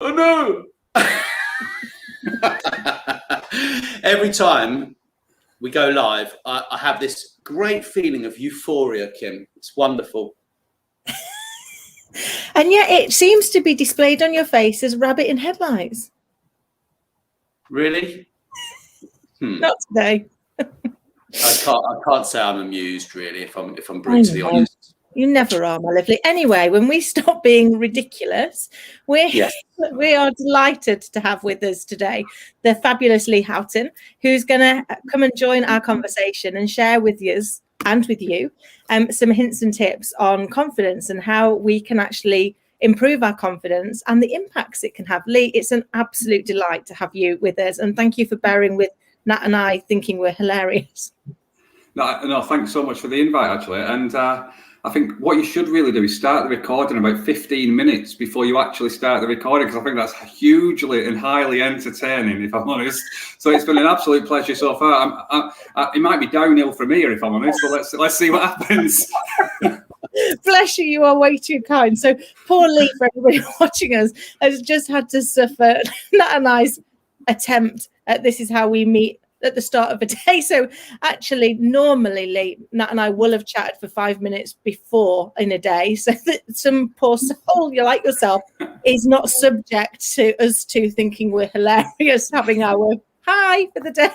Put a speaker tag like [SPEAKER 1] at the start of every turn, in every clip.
[SPEAKER 1] Oh no! Every time we go live, I have this great feeling of euphoria, Kim. It's wonderful.
[SPEAKER 2] And yet it seems to be displayed on your face as rabbit in headlights.
[SPEAKER 1] Really?
[SPEAKER 2] Not today.
[SPEAKER 1] I can't say I'm amused, really, if I'm brutally honest.
[SPEAKER 2] You never are, my lovely. Anyway, when we stop being ridiculous, we are delighted to have with us today the fabulous Lee Houghton, who's going to come and join our conversation and share with us and with you some hints and tips on confidence and how we can actually improve our confidence and the impacts it can have. Lee, it's an absolute delight to have you with us, and thank you for bearing with Nat and I thinking we're hilarious.
[SPEAKER 3] No, thanks so much for the invite, actually. And I think what you should really do is start the recording about 15 minutes before you actually start the recording, because I think that's hugely and highly entertaining, if I'm honest. So it's been an absolute pleasure so far. It might be downhill from here, if I'm honest, but let's see what happens.
[SPEAKER 2] Bless you, you are way too kind. So poor Lee, for everybody watching us, has just had to suffer Nat and I's attempt at this is how we meet at the start of a day. So actually, normally, Lee, Nat and I will have chatted for 5 minutes before in a day, so that some poor soul, you like yourself, is not subject to us two thinking we're hilarious, having our hi for the day.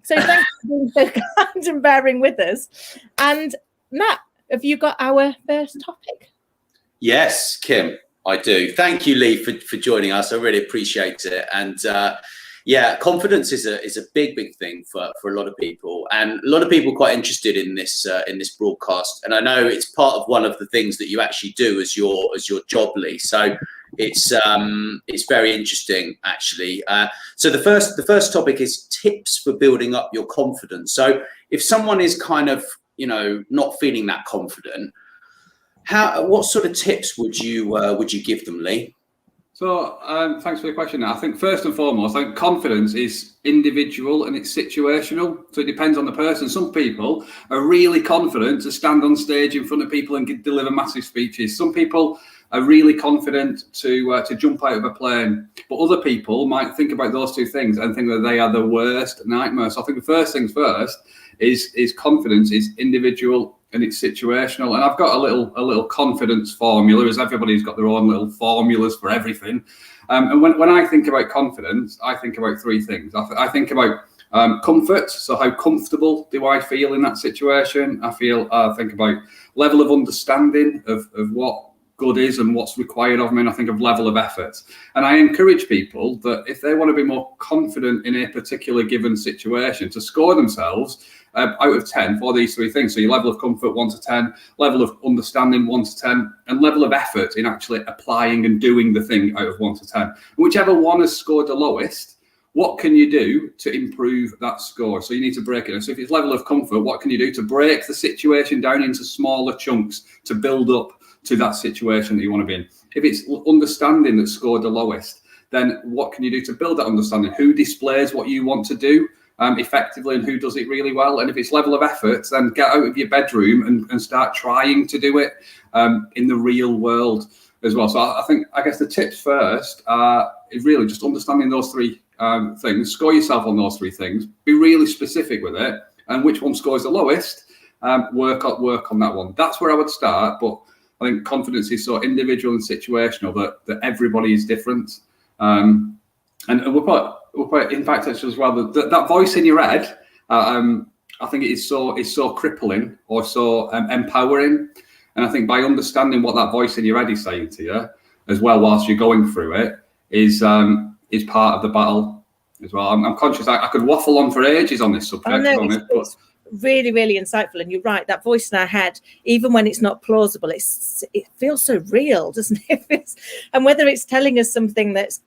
[SPEAKER 2] So thanks for being so kind and bearing with us. And Nat, have you got our first topic?
[SPEAKER 1] Yes, Kim, I do. Thank you, Lee, for joining us. I really appreciate it. And yeah, confidence is a big thing for a lot of people, and a lot of people quite interested in this broadcast. And I know it's part of one of the things that you actually do as your job, Lee. So it's very interesting, actually. So the first topic is tips for building up your confidence. So if someone is kind of not feeling that confident, what sort of tips would you give them, Lee?
[SPEAKER 3] So thanks for the question. I think first and foremost, I think confidence is individual and it's situational. So it depends on the person. Some people are really confident to stand on stage in front of people and deliver massive speeches. Some people are really confident to jump out of a plane. But other people might think about those two things and think that they are the worst nightmare. So I think the first things first is confidence is individual and it's situational. And I've got a little confidence formula, as everybody's got their own little formulas for everything. And when I think about confidence, I think about three things. I think about comfort. So how comfortable do I feel in that situation? I think about level of understanding of what good is and what's required of me, and I think of level of effort. And I encourage people that if they want to be more confident in a particular given situation, to score themselves out of 10 for these three things. So your level of comfort, 1 to 10, level of understanding, 1 to 10, and level of effort in actually applying and doing the thing out of 1 to 10. Whichever one has scored the lowest, what can you do to improve that score? So you need to break it. So if it's level of comfort, what can you do to break the situation down into smaller chunks to build up to that situation that you want to be in? If it's understanding that scored the lowest, then what can you do to build that understanding? Who displays what you want to do effectively and who does it really well? And if it's level of effort, then get out of your bedroom and start trying to do it in the real world as well. So I guess the tips first is really just understanding those three things. Score yourself on those three things. Be really specific with it, and which one scores the lowest, work on that one. That's where I would start. But I think confidence is so individual and situational that everybody is different. And we'll put in fact as well that voice in your head. I think it is so crippling or so empowering. And I think by understanding what that voice in your head is saying to you as well whilst you're going through it is part of the battle as well. I'm conscious I could waffle on for ages on this subject.
[SPEAKER 2] It's really, really insightful. And you're right, that voice in our head, even when it's not plausible, it feels so real, doesn't it? And whether it's telling us something that's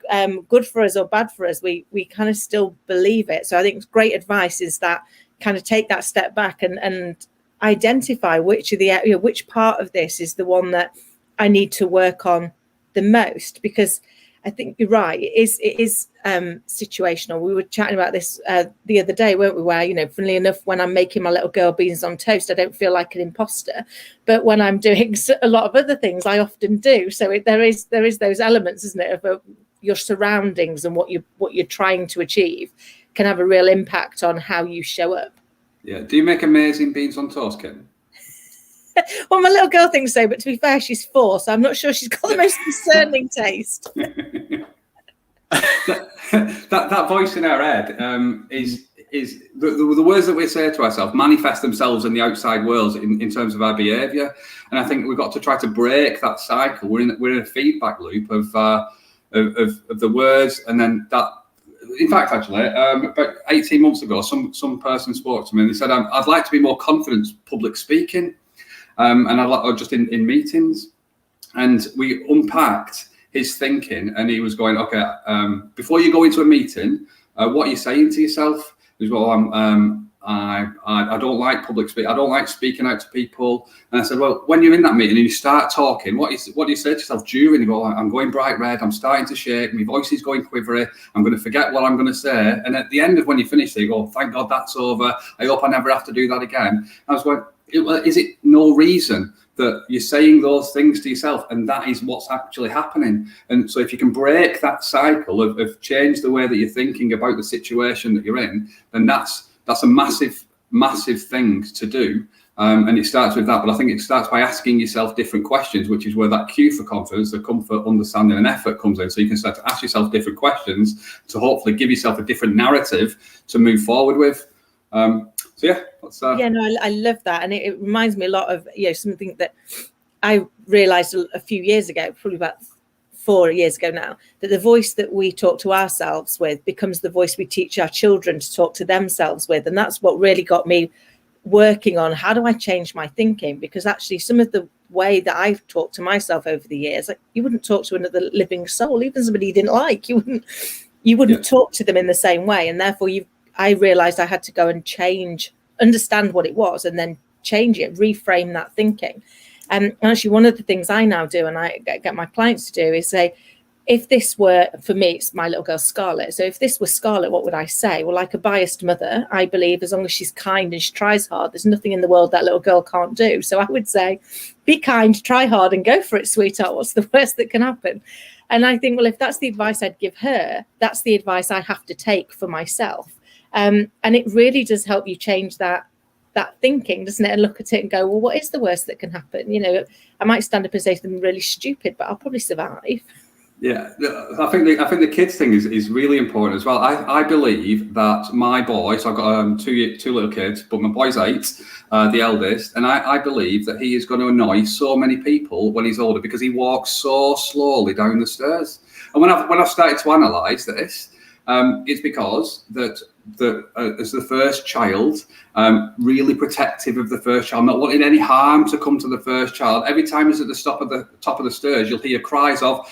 [SPEAKER 2] good for us or bad for us, we kind of still believe it. So I think great advice is that kind of take that step back and identify which part of this is the one that I need to work on the most, because I think you're right. It is situational. We were chatting about this the other day, weren't we? Where, funnily enough, when I'm making my little girl beans on toast, I don't feel like an imposter. But when I'm doing a lot of other things, I often do. So there is those elements, isn't it, of your surroundings and what you're trying to achieve can have a real impact on how you show up.
[SPEAKER 3] Yeah. Do you make amazing beans on toast, Kim?
[SPEAKER 2] Well, my little girl thinks so, but to be fair, she's 4, so I'm not sure she's got the most discerning taste.
[SPEAKER 3] that voice in our head is the words that we say to ourselves manifest themselves in the outside world in terms of our behaviour, and I think we've got to try to break that cycle. We're in a feedback loop of the words, and then that. In fact, actually, about 18 months ago, some person spoke to me and they said, "I'd like to be more confident public speaking." And I'd like, just in meetings, and we unpacked his thinking, and he was going, okay, before you go into a meeting, what are you saying to yourself? He was, well, I don't like public speaking. I don't like speaking out to people. And I said, well, when you're in that meeting and you start talking, what do you say to yourself during? You go, I'm going bright red. I'm starting to shake. My voice is going quivery. I'm going to forget what I'm going to say. And at the end of when you finish, you go, thank God that's over. I hope I never have to do that again. I was going, is it no reason that you're saying those things to yourself, and that is what's actually happening? And so if you can break that cycle of change the way that you're thinking about the situation that you're in, then that's a massive thing to do. And it starts with that, but I think it starts by asking yourself different questions, which is where that cue for confidence, the comfort, understanding and effort comes in. So you can start to ask yourself different questions to hopefully give yourself a different narrative to move forward with. So yeah,
[SPEAKER 2] I love that, and it reminds me a lot of something that I realized a few years ago, probably about 4 years ago now, that the voice that we talk to ourselves with becomes the voice we teach our children to talk to themselves with. And that's what really got me working on how do I change my thinking, because actually some of the way that I've talked to myself over the years, like, you wouldn't talk to another living soul, even somebody you didn't like, you wouldn't talk to them in the same way. And therefore I realized I had to go and understand what it was, and then change it, reframe that thinking. And actually, one of the things I now do, and I get my clients to do, is say, if this were, for me, it's my little girl Scarlett. So if this was Scarlett, what would I say? Well, like a biased mother, I believe as long as she's kind and she tries hard, there's nothing in the world that little girl can't do. So I would say, be kind, try hard, and go for it, sweetheart. What's the worst that can happen? And I think, well, if that's the advice I'd give her, that's the advice I have to take for myself. And it really does help you change that thinking, doesn't it? And look at it and go, well, what is the worst that can happen? I might stand up and say something really stupid, but I'll probably survive.
[SPEAKER 3] Yeah, I think the kids thing is really important as well. I believe that my boy, so I've got two little kids, but my boy's 8, the eldest, and I believe that he is going to annoy so many people when he's older because he walks so slowly down the stairs. And when I've started to analyse this, it's because that as the first child, really protective of the first child, not wanting any harm to come to the first child. Every time he's at the top of the stairs, you'll hear cries of,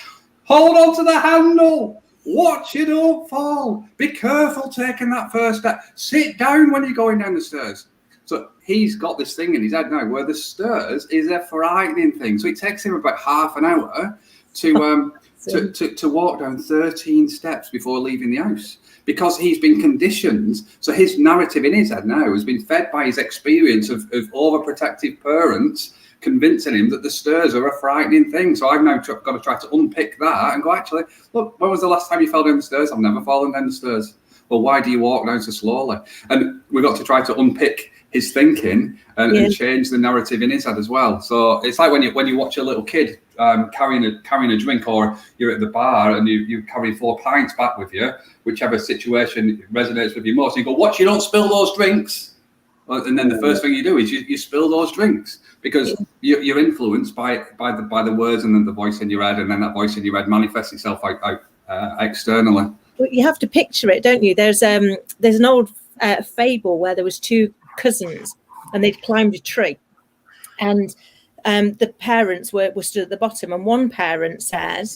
[SPEAKER 3] hold on to the handle, watch it don't fall, be careful taking that first step, sit down when you're going down the stairs. So he's got this thing in his head now where the stairs is a frightening thing. So it takes him about half an hour to walk down 13 steps before leaving the house, because he's been conditioned. So his narrative in his head now has been fed by his experience of overprotective parents convincing him that the stairs are a frightening thing. So I've now got to try to unpick that and go, actually, look, when was the last time you fell down the stairs? I've never fallen down the stairs. Well, why do you walk down so slowly? And we've got to try to unpick his thinking and change the narrative in his head as well. So it's like when you watch a little kid carrying a drink, or you're at the bar and you carry 4 pints back with you, whichever situation resonates with you most. You go, watch, you don't spill those drinks. And then the first thing you do is you spill those drinks, because you're influenced by the words and then the voice in your head, and then that voice in your head manifests itself out externally.
[SPEAKER 2] Well, you have to picture it, don't you? There's an old fable where there was 2 cousins and they'd climbed a tree, and the parents were stood at the bottom, and one parent said,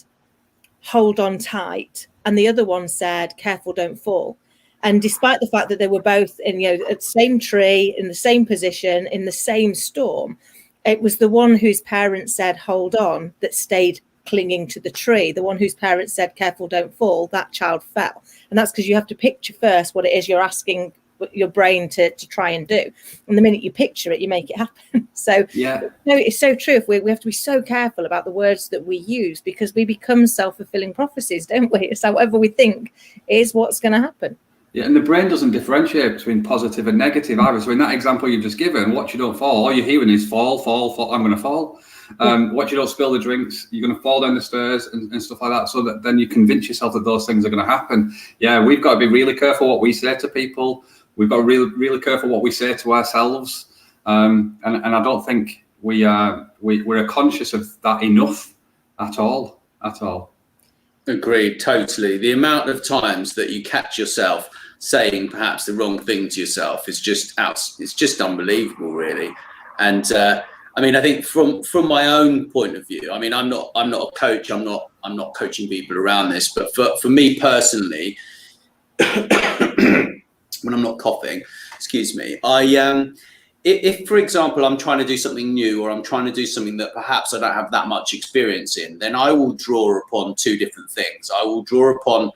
[SPEAKER 2] hold on tight, and the other one said, careful, don't fall. And despite the fact that they were both in at the same tree, in the same position, in the same storm, it was the one whose parents said hold on that stayed clinging to the tree. The one whose parents said careful, don't fall, that child fell. And that's because you have to picture first what it is you're asking your brain to try and do. And the minute you picture it, you make it happen. So
[SPEAKER 3] yeah,
[SPEAKER 2] no, it's so true. If we have to be so careful about the words that we use, because we become self-fulfilling prophecies, don't we? It's whatever we think is what's going to happen.
[SPEAKER 3] Yeah, and the brain doesn't differentiate between positive and negative either. So in that example you've just given, watch you don't fall, all you're hearing is fall, fall, fall, I'm going to fall. Watch you don't spill the drinks, you're going to fall down the stairs and stuff like that. So that then you convince yourself that those things are going to happen. Yeah, we've got to be really careful what we say to people. We've got to be really careful what we say to ourselves. And I don't think we're conscious of that enough at all.
[SPEAKER 1] Agreed, totally. The amount of times that you catch yourself saying perhaps the wrong thing to yourself is it's just unbelievable, really. And I mean, I think from my own point of view, I mean, I'm not a coach. I'm not coaching people around this, but for me personally, when I'm not coughing, excuse me, if, for example, I'm trying to do something new, or I'm trying to do something that perhaps I don't have that much experience in, then I will draw upon two different things. I will draw upon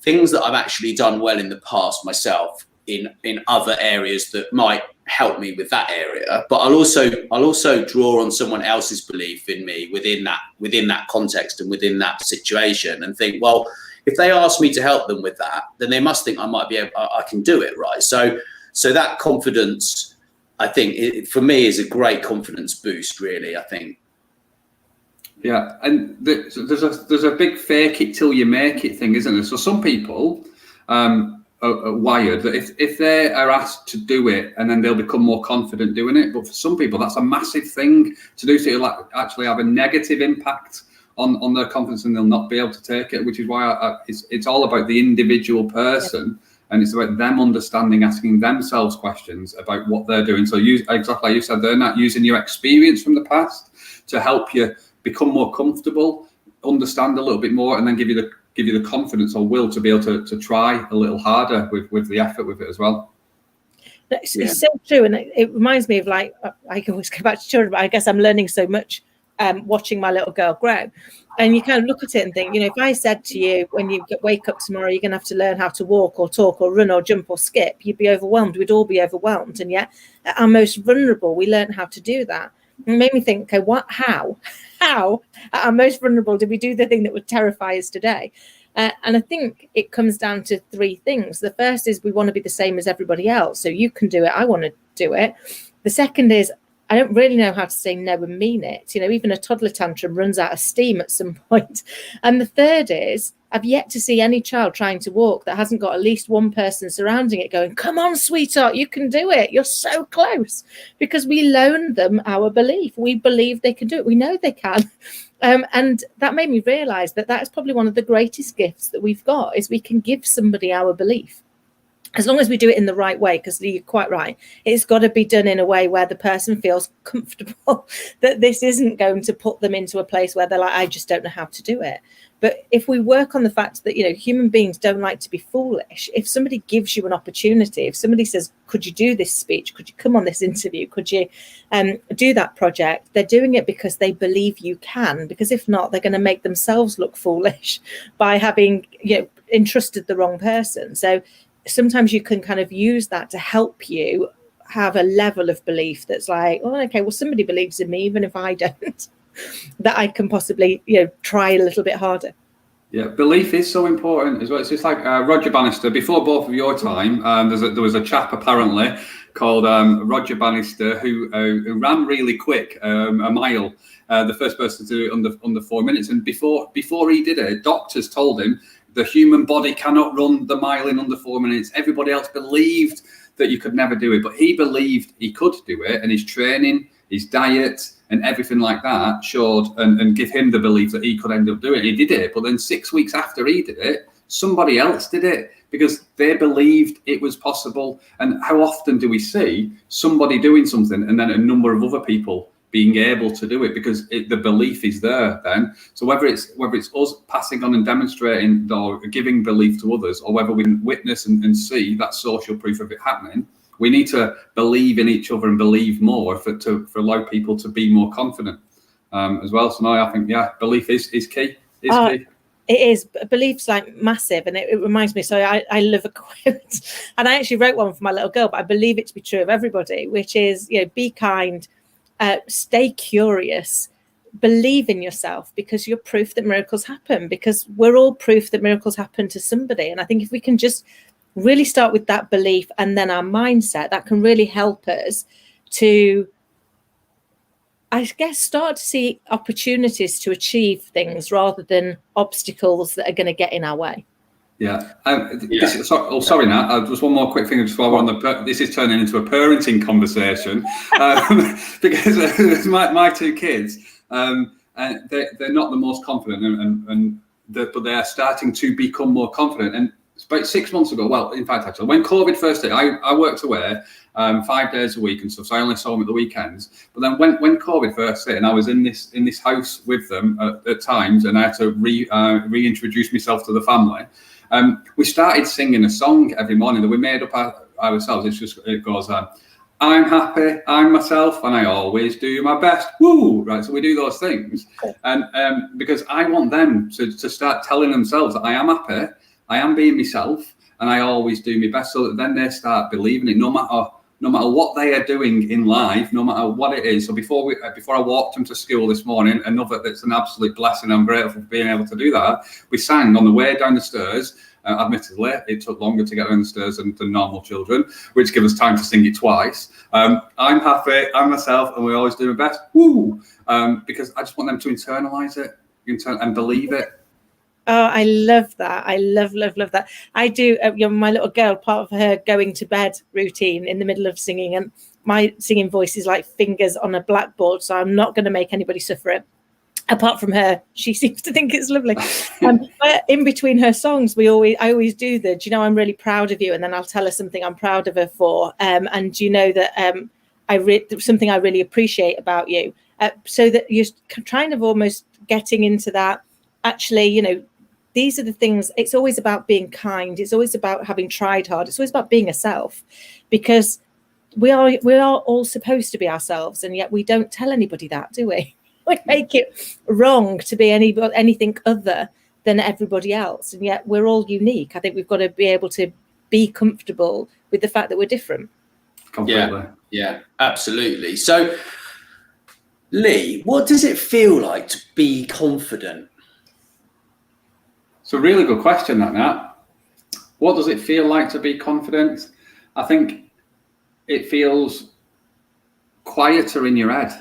[SPEAKER 1] things that I've actually done well in the past myself in other areas that might help me with that area. But I'll also draw on someone else's belief in me within that context and within that situation, and think, well, if they ask me to help them with that, then they must think I can do it, right? So that confidence, I think, for me, is a great confidence boost, really, I think.
[SPEAKER 3] Yeah, and there's a big fake it till you make it thing, isn't there? So some people are wired that if they are asked to do it, and then they'll become more confident doing it. But for some people, that's a massive thing to do, so it'll actually have a negative impact on their confidence, and they'll not be able to take it, which is why it's all about the individual person. Yeah. And it's about them understanding, asking themselves questions about what they're doing. So exactly like you said, they're not using your experience from the past to help you become more comfortable, understand a little bit more, and then give you the confidence or will to be able to try a little harder with the effort with it as well.
[SPEAKER 2] It's so true, and it reminds me of, like, I can always go back to children, but I guess I'm learning so much watching my little girl grow. And you kind of look at it and think, if I said to you, when you wake up tomorrow, you're going to have to learn how to walk or talk or run or jump or skip, you'd be overwhelmed. We'd all be overwhelmed. And yet, at our most vulnerable, we learn how to do that. It made me think, okay, how at our most vulnerable did we do the thing that would terrify us today? And I think it comes down to three things. The first is we want to be the same as everybody else. So you can do it. I want to do it. The second is, I don't really know how to say no and mean it. Even a toddler tantrum runs out of steam at some point. And the third is, I've yet to see any child trying to walk that hasn't got at least one person surrounding it going, come on, sweetheart, you can do it. You're so close. Because we loan them our belief. We believe they can do it. We know they can. And that made me realize that is probably one of the greatest gifts that we've got, is we can give somebody our belief. As long as we do it in the right way, because you're quite right, it's got to be done in a way where the person feels comfortable, that this isn't going to put them into a place where they're like, I just don't know how to do it. But if we work on the fact that, human beings don't like to be foolish, if somebody gives you an opportunity, if somebody says, could you do this speech? Could you come on this interview? Could you do that project? They're doing it because they believe you can, because if not, they're going to make themselves look foolish by having, entrusted the wrong person. So sometimes you can kind of use that to help you have a level of belief that's like, oh, okay, well, somebody believes in me, even if I don't, that I can possibly, try a little bit harder.
[SPEAKER 3] Yeah, belief is so important as well. It's just like Roger Bannister, before both of your time, there was a chap apparently called Roger Bannister who ran really quick, a mile, the first person to do it under 4 minutes. And before he did it, doctors told him, the human body cannot run the mile in under 4 minutes. Everybody else believed that you could never do it, but he believed he could do it, and his training, his diet, and everything like that showed and give him the belief that he could end up doing it. He did it, but then 6 weeks after he did it, somebody else did it because they believed it was possible. And how often do we see somebody doing something and then a number of other people being able to do it because the belief is there then? So whether it's us passing on and demonstrating or giving belief to others, or whether we can witness and see that social proof of it happening, we need to believe in each other and believe more for allow people to be more confident as well. So now I think, belief is key. Key.
[SPEAKER 2] It is. Belief's like massive, and it reminds me. So I love a quote, and I actually wrote one for my little girl, but I believe it to be true of everybody, which is, be kind, stay curious, believe in yourself, because you're proof that miracles happen, because we're all proof that miracles happen to somebody. And I think if we can just really start with that belief and then our mindset, that can really help us to, I guess, start to see opportunities to achieve things rather than obstacles that are going to get in our way.
[SPEAKER 3] Yeah. Sorry, Nat. Just one more quick thing before we're on this is turning into a parenting conversation, because my two kids, they're not the most confident, but they are starting to become more confident. And about 6 months ago, well, in fact, actually, when COVID first hit, I worked away 5 days a week and stuff, so I only saw them at the weekends. But then when COVID first hit, and I was in this house with them at times, and I had to reintroduce myself to the family, we started singing a song every morning that we made up ourselves. It goes, I'm happy, I'm myself, and I always do my best. Woo! Right, so we do those things, and because I want them to start telling themselves that I am happy, I am being myself, and I always do my best, so that then they start believing it, no matter what they are doing in life, no matter what it is. So before I walked them to school this morning, that's an absolute blessing. I'm grateful for being able to do that. We sang on the way down the stairs. Admittedly, it took longer to get down the stairs than normal children, which gives us time to sing it twice. I'm happy, I'm myself, and we always do my best. Woo! Because I just want them to internalize it and believe it.
[SPEAKER 2] Oh, I love that. I love that. I do. My little girl, part of her going to bed routine in the middle of singing, and my singing voice is like fingers on a blackboard, so I'm not going to make anybody suffer it. Apart from her, she seems to think it's lovely. But in between her songs, I always do the, do you know, I'm really proud of you, and then I'll tell her something I'm proud of her for, and you know that something I really appreciate about you, so that you're kind of almost getting into that. Actually, these are the things. It's always about being kind. It's always about having tried hard. It's always about being a self, because we are all supposed to be ourselves, and yet we don't tell anybody that, do we? We make it wrong to be anything other than everybody else, and yet we're all unique. I think we've got to be able to be comfortable with the fact that we're different.
[SPEAKER 3] Completely.
[SPEAKER 1] Yeah, absolutely. So, Lee, what does it feel like to be confident?
[SPEAKER 3] It's a really good question, Nat. What does it feel like to be confident? I think it feels quieter in your head.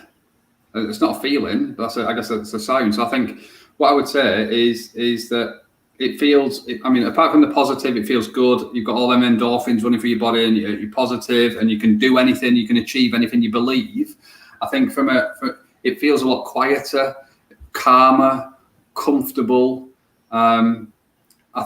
[SPEAKER 3] It's not a feeling. I guess that's a sound. So I think what I would say is that it feels. Apart from the positive, it feels good. You've got all them endorphins running through your body, and you're positive, and you can do anything. You can achieve anything you believe. I think it feels a lot quieter, calmer, comfortable. I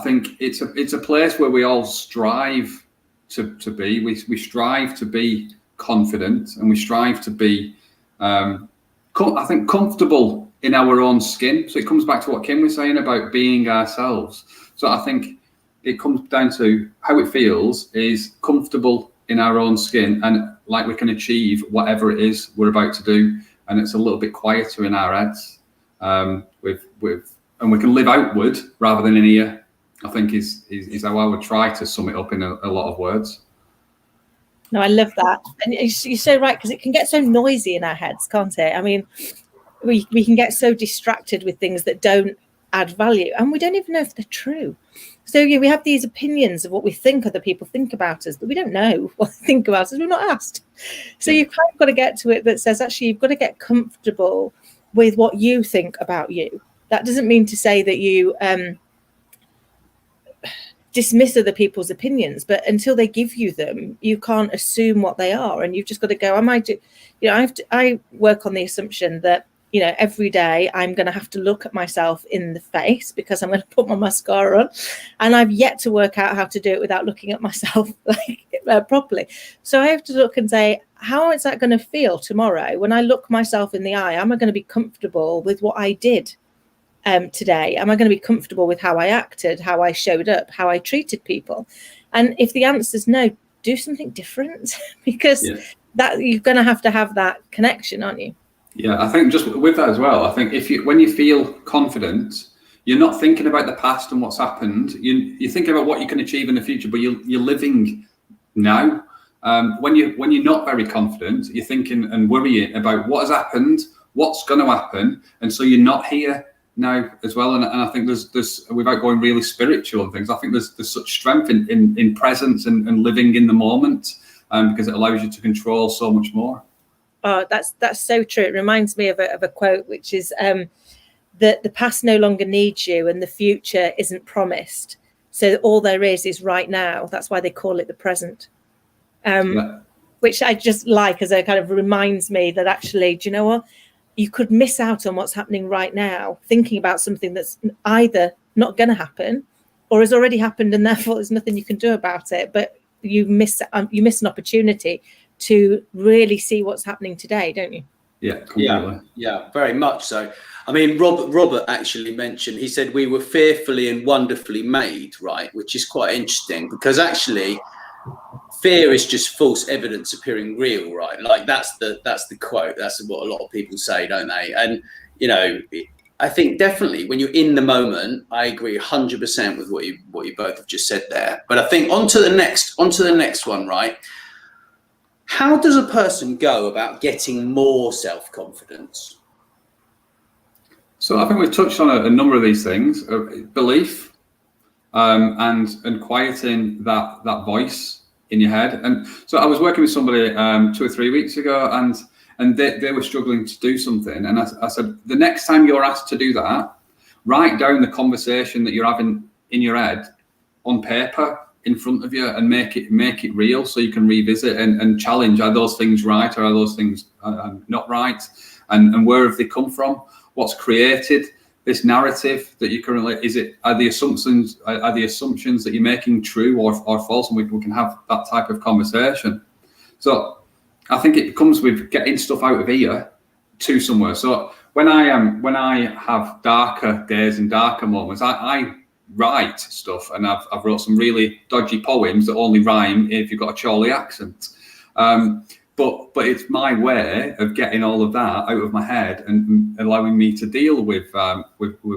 [SPEAKER 3] think it's a place where we all strive to be. We strive to be confident, and we strive to be, I think, comfortable in our own skin. So it comes back to what Kim was saying about being ourselves. So I think it comes down to how it feels is comfortable in our own skin, and like we can achieve whatever it is we're about to do. And it's a little bit quieter in our heads, and we can live outward rather than in here. I think is how I would try to sum it up in a lot of words.
[SPEAKER 2] No, I love that. And you're so right, because it can get so noisy in our heads, can't it? I mean, we can get so distracted with things that don't add value, and we don't even know if they're true. So we have these opinions of what we think other people think about us, but we don't know what they think about us. We're not asked. So you've kind of got to get to it that says, actually, you've got to get comfortable with what you think about you. That doesn't mean to say that you dismiss other people's opinions, but until they give you them, you can't assume what they are, and you've just got to go. I work on the assumption that every day I'm going to have to look at myself in the face because I'm going to put my mascara on, and I've yet to work out how to do it without looking at myself properly. So I have to look and say, how is that going to feel tomorrow when I look myself in the eye? Am I going to be comfortable with what I did today? Am I going to be comfortable with how I acted, how I showed up, how I treated people? And if the answer is no, do something different, because that you're going to have that connection, aren't you?
[SPEAKER 3] Yeah, I think just with that as well, I think when you feel confident, you're not thinking about the past and what's happened. You're thinking about what you can achieve in the future, but you're living now. When you're not very confident, you're thinking and worrying about what has happened, what's going to happen, and so you're not here now as well. And I think there's without going really spiritual and things, I think there's such strength in presence and living in the moment, because it allows you to control so much more.
[SPEAKER 2] Oh, that's so true. It reminds me of a quote, which is that the past no longer needs you and the future isn't promised. So all there is right now. That's why they call it the present. Which I just like, as a kind of reminds me that actually, do you know what? You could miss out on what's happening right now, thinking about something that's either not going to happen or has already happened, and therefore there's nothing you can do about it. But you miss an opportunity to really see what's happening today, don't you?
[SPEAKER 3] Yeah, completely.
[SPEAKER 1] Yeah, very much so. I mean, Robert actually mentioned, he said we were fearfully and wonderfully made, right? Which is quite interesting, because actually fear is just false evidence appearing real, right? Like that's the quote. That's what a lot of people say, don't they? And you know, I think definitely when you're in the moment, I agree 100% with what you both have just said there. But I think onto the next one, right? How does a person go about getting more self-confidence?
[SPEAKER 3] So I think we've touched on a number of these things: belief, and quieting that voice in your head. And so I was working with somebody 2 or 3 weeks ago, and they were struggling to do something. And I said, the next time you're asked to do that, write down the conversation that you're having in your head on paper in front of you, and make it real, so you can revisit and challenge, are those things right, or are those things not right, and where have they come from, what's created this narrative that you currently, are the assumptions that you're making true or false, and we can have that type of conversation. So I think it comes with getting stuff out of here to somewhere. So when I have darker days and darker moments, I write stuff, and I've wrote some really dodgy poems that only rhyme if you've got a Chorley accent. But it's my way of getting all of that out of my head and allowing me to deal with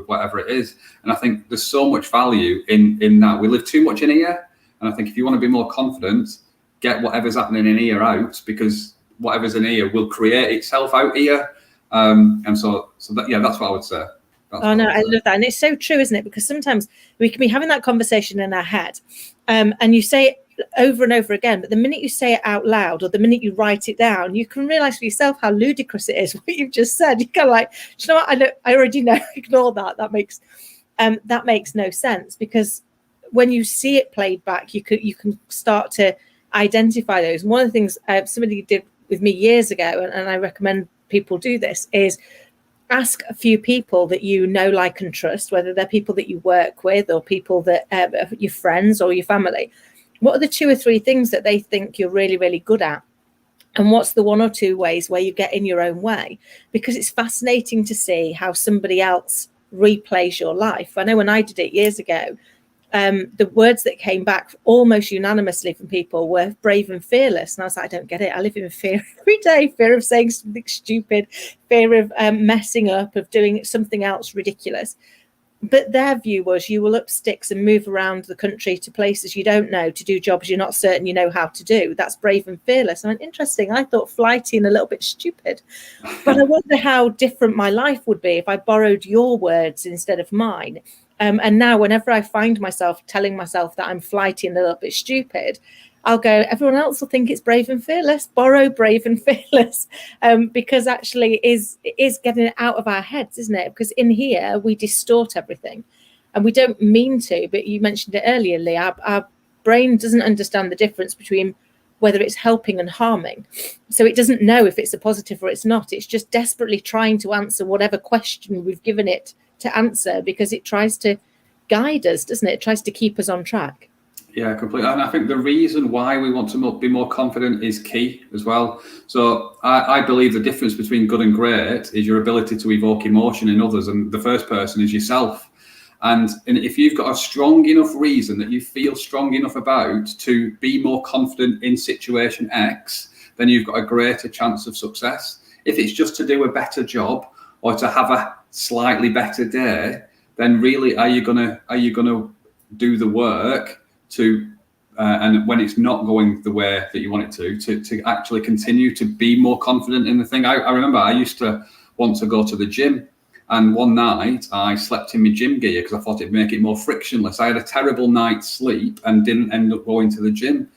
[SPEAKER 3] whatever it is. And I think there's so much value in that. We live too much in here, and I think if you want to be more confident, get whatever's happening in here out, because whatever's in here will create itself out here. And so that, yeah, that's what I would say.
[SPEAKER 2] I love that. And it's so true, isn't it? Because sometimes we can be having that conversation in our head, and you say it over and over again, but the minute you say it out loud, or the minute you write it down, you can realize for yourself how ludicrous it is what you've just said. You kind of like, do you know what? I already know. Ignore that. That makes no sense, because when you see it played back, you can start to identify those. One of the things somebody did with me years ago, and I recommend people do this, is ask a few people that you know, like, and trust, whether they're people that you work with or people that are your friends or your family. What are the 2 or 3 things that they think you're really, really good at? And what's the 1 or 2 ways where you get in your own way? Because it's fascinating to see how somebody else replays your life. I know when I did it years ago, the words that came back almost unanimously from people were brave and fearless. And I was like, I don't get it. I live in fear every day, fear of saying something stupid, fear of messing up, of doing something else ridiculous. But their view was, you will up sticks and move around the country to places you don't know, to do jobs you're not certain you know how to do. That's brave and fearless. I mean, interesting. I thought flighty and a little bit stupid. But I wonder how different my life would be if I borrowed your words instead of mine. And now whenever I find myself telling myself that I'm flighty and a little bit stupid, I'll go, everyone else will think it's brave and fearless. Borrow brave and fearless, because actually it is getting it out of our heads, isn't it? Because in here we distort everything, and we don't mean to. But you mentioned it earlier, Lee. Our brain doesn't understand the difference between whether it's helping and harming. So it doesn't know if it's a positive or it's not. It's just desperately trying to answer whatever question we've given it to answer, because it tries to guide us, doesn't it? It tries to keep us on track.
[SPEAKER 3] Yeah, completely. And I think the reason why we want to be more confident is key as well. So I believe the difference between good and great is your ability to evoke emotion in others, and the first person is yourself. And if you've got a strong enough reason that you feel strong enough about to be more confident in situation X, then you've got a greater chance of success. If it's just to do a better job or to have a slightly better day, then really are you gonna do the work to and when it's not going the way that you want it to actually continue to be more confident in the thing. I remember I used to want to go to the gym, and one night I slept in my gym gear because I thought it'd make it more frictionless. I had a terrible night's sleep and didn't end up going to the gym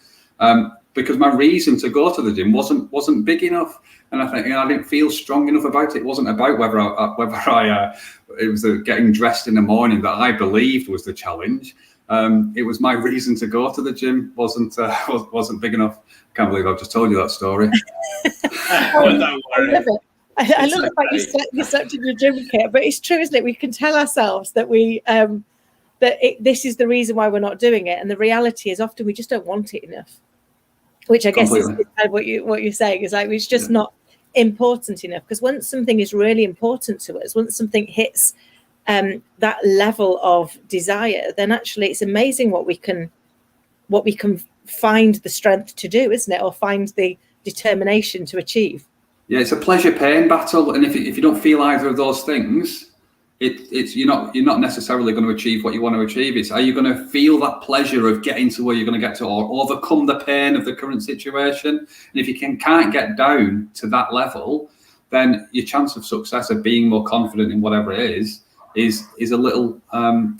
[SPEAKER 3] because my reason to go to the gym wasn't big enough, and I think I didn't feel strong enough about it. It wasn't about whether it was getting dressed in the morning that I believed was the challenge. It was my reason to go to the gym wasn't big enough. Can't believe I've just told you that story.
[SPEAKER 1] Don't worry.
[SPEAKER 2] I love the fact you slept in your gym kit, but it's true, isn't it? We can tell ourselves that this is the reason why we're not doing it, and the reality is often we just don't want it enough. Which I guess is kind of what you're saying is like it's just not important enough, because once something is really important to us, once something hits that level of desire, then actually it's amazing what we can find the strength to do, isn't it? Or find the determination to achieve. Yeah,
[SPEAKER 3] it's a pleasure pain battle, and if you don't feel either of those things, you're not necessarily going to achieve what you want to achieve. It's, are you going to feel that pleasure of getting to where you're going to get to, or overcome the pain of the current situation? And if you can't get down to that level, then your chance of success, of being more confident in whatever it is a little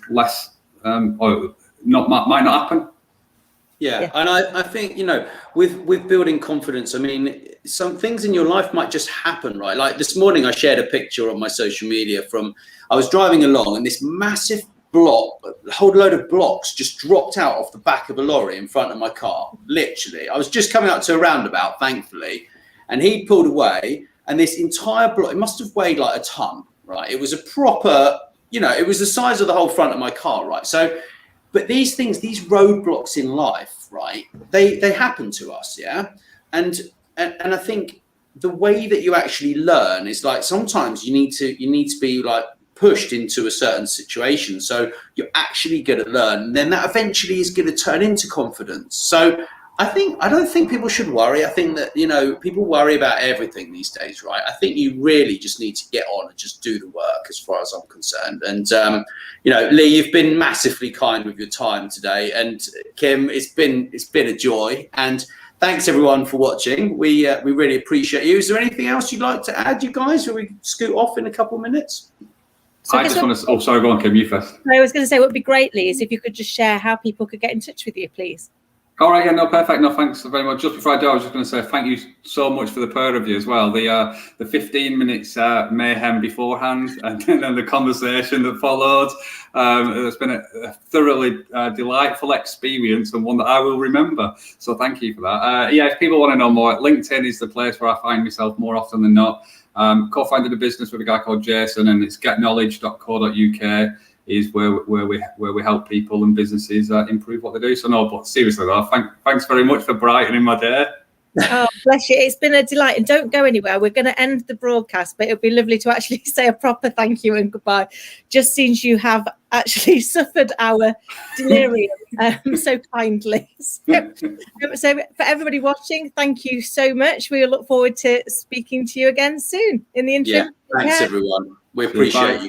[SPEAKER 3] less, or might not happen.
[SPEAKER 1] Yeah, and I think, with building confidence, I mean, some things in your life might just happen, right? Like this morning, I shared a picture on my social media I was driving along and this massive block, a whole load of blocks just dropped out off the back of a lorry in front of my car. Literally, I was just coming up to a roundabout, thankfully, and he pulled away, and this entire block, it must have weighed like a ton, right? It was a proper, it was the size of the whole front of my car, right? So, but these things, these roadblocks in life, right? They happen to us, yeah? And I think the way that you actually learn is like sometimes you need to be like pushed into a certain situation, so you're actually going to learn, and then that eventually is going to turn into confidence. So I don't think people should worry. I think that people worry about everything these days, right? I think you really just need to get on and just do the work, as far as I'm concerned. And Lee, you've been massively kind with your time today, and Kim, it's been a joy. And thanks everyone for watching. We really appreciate you. Is there anything else you'd like to add, you guys, or we scoot off in a couple of minutes?
[SPEAKER 2] So
[SPEAKER 3] sorry, go on, Kim, you first.
[SPEAKER 2] I was going to say, what would be great, Lee, is if you could just share how people could get in touch with you, please.
[SPEAKER 3] All right, yeah, no, perfect. No, thanks very much. Just before I do, I was just going to say thank you so much for the pair of you as well. The 15 minutes mayhem beforehand, and then the conversation that followed. It's been a thoroughly delightful experience, and one that I will remember. So thank you for that. If people want to know more, LinkedIn is the place where I find myself more often than not. Co-founded a business with a guy called Jason, and it's getknowledge.co.uk. is where we help people and businesses improve what they do. So no, but seriously though, thanks very much for brightening my day.
[SPEAKER 2] Oh, bless you. It's been a delight. And don't go anywhere. We're going to end the broadcast, but it'll be lovely to actually say a proper thank you and goodbye, just since you have actually suffered our delirium so kindly. So for everybody watching, thank you so much. We look forward to speaking to you again soon. In the interim,
[SPEAKER 1] thanks everyone. We appreciate you.